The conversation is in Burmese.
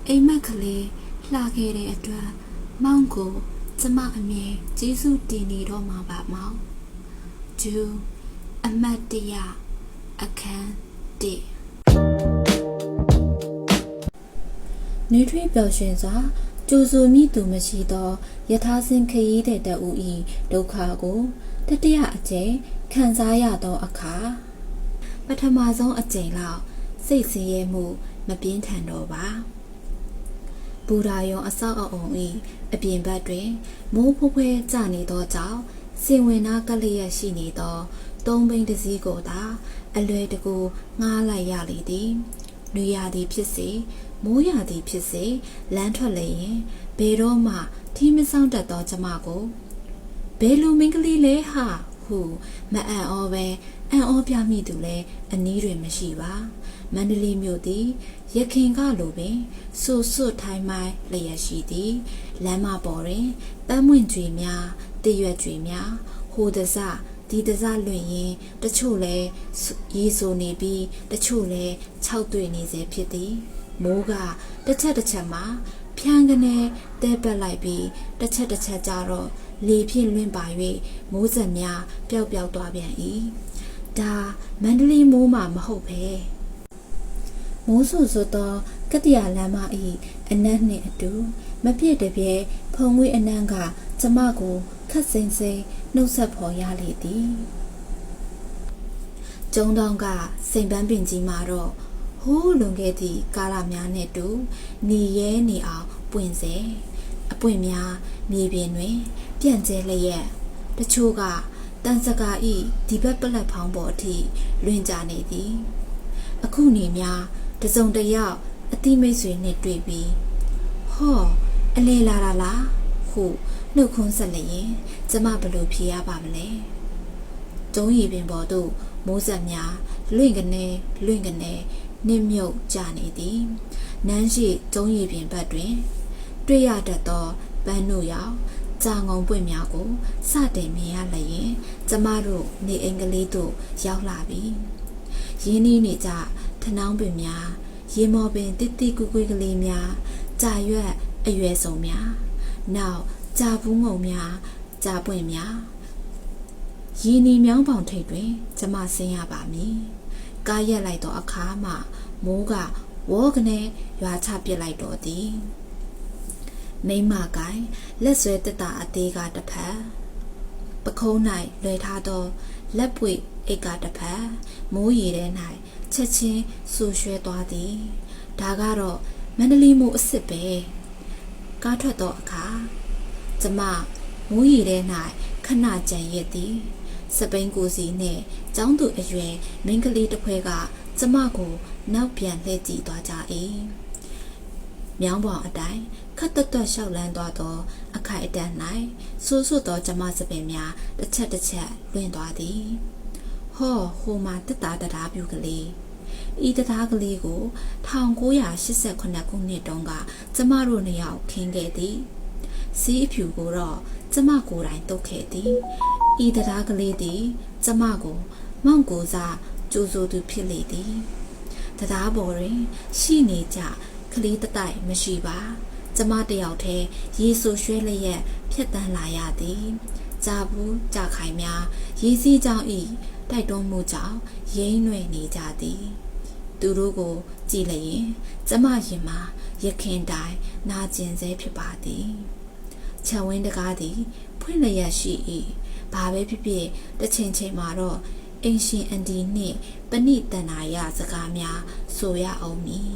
အိမ်မက်ကလေးလှခဲ့တဲ့အတွက်မောင်ကိုကျမအမြဲကျေးဇူးတင်နေတော့မှာပါမောင်ဂျူအမတ်တရအခန်း1နှွေးထွေးပျော်ရွှင်စွာကြိုဆိုမိသူမရှိသောယထာစင်ခရီးတဲ့တဦး၏ဒုက္ခကိုတတိယအကြိမ်ခံစားရသောအခါပထမဆုံးအကြိမ်လောက်စိတ်ဆင်းရဲမှုမပြင်းထန်တော့ပါဘူရာယုံအဆောက်အအုံ၏အပြင်ဘက်တွင်မိုးဖွယ်ဖွယ်ကျနေသောကြောင့်စင်ဝင်နာကလေးရရှိနေသောသုံးဘိန်းတစ်စီးကိုသာအလွယ်တကူငှားလိုက်ရလေသည်နွေရာသီဖြစ်စေမိုးရာသီဖြစ်စေလမ်းထွက်လေရင်ဘယ်တော့မှထီးမဆောင်တတ်သောကျမကိုဘယ်လိုမင်းကလေးလဲဟာဟုမအံ့ဩပဲအံ့ဩပြမိသူလည်းအနည်းတွင်မရှိပါမန္တလေးမြို့သည်ရခင်ကလိုပင်ဆူဆွတ်ထိုင်းမိုင်းလျက်ရှိသည်လမ်းမပေါ်တွင်ပန်းမွင့်ကျွေများတရွက်ကျွေများဟိုတစဒီတစလွင့်ရင်တချို့လဲရေဆိုနေပြီးတချို့လဲခြောက်တွေ့နေစေဖြစ်သည်မိုးကတစ်ချက်တစ်ချက်မှာဖြန်းကနေတဲပတ်လိုက်ပြီးတစ်ချက်တစ်ချက်ကြတော့လေဖြင့်လွင့်ပါ၍မိုးစက်များပျောက်ပျောက်သွားပြန်၏ဒါမန္တလေးမိုးမှမဟုတ်ပဲမိုးဆူဆူသောကတ္တရာလမ်းမ၏အနက်နှင့်အတူမပြည့်တပြဲဖုံငွေအနံ့ကကျမကိုခတ်စိမ့်စိမ့်နှုတ်ဆက်ဖော်ရလေသည်ကျုံတောင်ကစိန်ပန်းပင်ကြီးမှာတော့ဟိုးလွန်ခဲ့သည့်ကာလများနှင့်တူနေရဲနေအောင်ပွင့်စေအပွင့်များမြေပြင်တွင်ပြန့်ကျဲလျက်တချို့ကတန်စကာဤဒီဘက်ပလက်ဖောင်းပေါ်အထိလွင်ကြနေသည်အခုနေများတစုံတယောက်အတိမိတ်ဆွေနှင့်တွေ့ပြီးဟောအလေလာတာလားဟုနှုတ်ခွန်းဆက်လျင်ကျမဘလို့ဖြေရပါမလဲကျုံးရီပင်ပေါ်သို့မိုးဆက်များလွင့်ကနေနှင့်မြုပ်ကြနေသည်နန်းရှိကျုံးရီပင်ဘက်တွင်တွေ့ရတတ်သောပန်းတို့ရောက်ကြာငုံပွင့်များကိုစတင်မြင်ရလျင်ကျမတို့နေအိမ်ကလေးသို့ရောက်လာပြီရင်းနှီးနေကြထနောင်းပင်များရေမော်ပင်တိတိကွကွေးကလေးများကြာရွက်အရွယ်စုံများနောက်ကြာဘူးငုံများကြာပွင့်များရင်းနှီးမြောင်းပေါင်ထိပ်တွင်ကျမဆင်းရပါမည်ကားရက်လိုက်သောအခါမှမိုးကဝေါကနေရွာချပစ်လိုက်တော်သည်မိမကိုင်လက်ဆွဲတက်တာအသေးကတစ်ဖက်ပခုံး၌လွယ်ထားသောလက်ပွေအိတ်ကတစ်ဖက်မိုးရီထဲ၌ချက်ချင်းဆူရွှဲသွားသည်ဒါကတော့မန္တလေးမိုးအစ်စ်ပဲကားထွက်သောအခါကျမမိုးရီထဲ၌ခဏကြံရစ်သည်စပိန်ကိုစီနှင့်ကျောင်းသူအရွယ်မိန်းကလေးတစ်ဖွဲကကျမကိုနောက်ပြန်လှည့်ကြည့်သွားကြ၏မြောင်းပေါင်အတိုင်းခတ်တွတ်လျှောက်လန်းသွားသောအခိုက်အတန့်၌ဆိုးဆိုးသောကျမစပင်များတစ်ချက်တစ်ချက်လွင့်သွားသည်ဟောဟိုမှာတက်တာတရားပြူကလေးဤတရားကလေးကို1988ခုနှစ်တုန်းကကျမတို့နှစ်ယောက်ခင်းခဲ့သည်စီးအဖြူကိုတော့ကျမကိုယ်တိုင်တုတ်ခဲ့သည်ဤတရားကလေးသည်ကျမကိုမောင်ကိုစားကြိုးဆိုသူဖြစ်လေသည်တရားပေါ်တွင်ရှိနေကြကလေးတတိုက်မရှိပါကျမတယောက်တည်းရေဆူရွှဲလျက်ဖြတ်တန်းလာရသည်ကြာဘူးကြာခိုင်များရေစီးကြောင်းဤတိုက်တွန်းမှုကြောင့်ရိမ့်နှွေနေကြသည်သူတို့ကိုကြည့်လျင်ကျမရင်မှာရခင်တိုင်နာကျင်စေဖြစ်ပါသည်ချက်ဝင်းတကားသည်ဖွင့်လျက်ရှိ၏ဘာပဲဖြစ်ဖြစ်တစ်ချိန်ချိန်မှာတော့အင်ရှင်အန်ဒီနှင့်ပဏိတန္နာယစကားများဆိုရအောင်မည်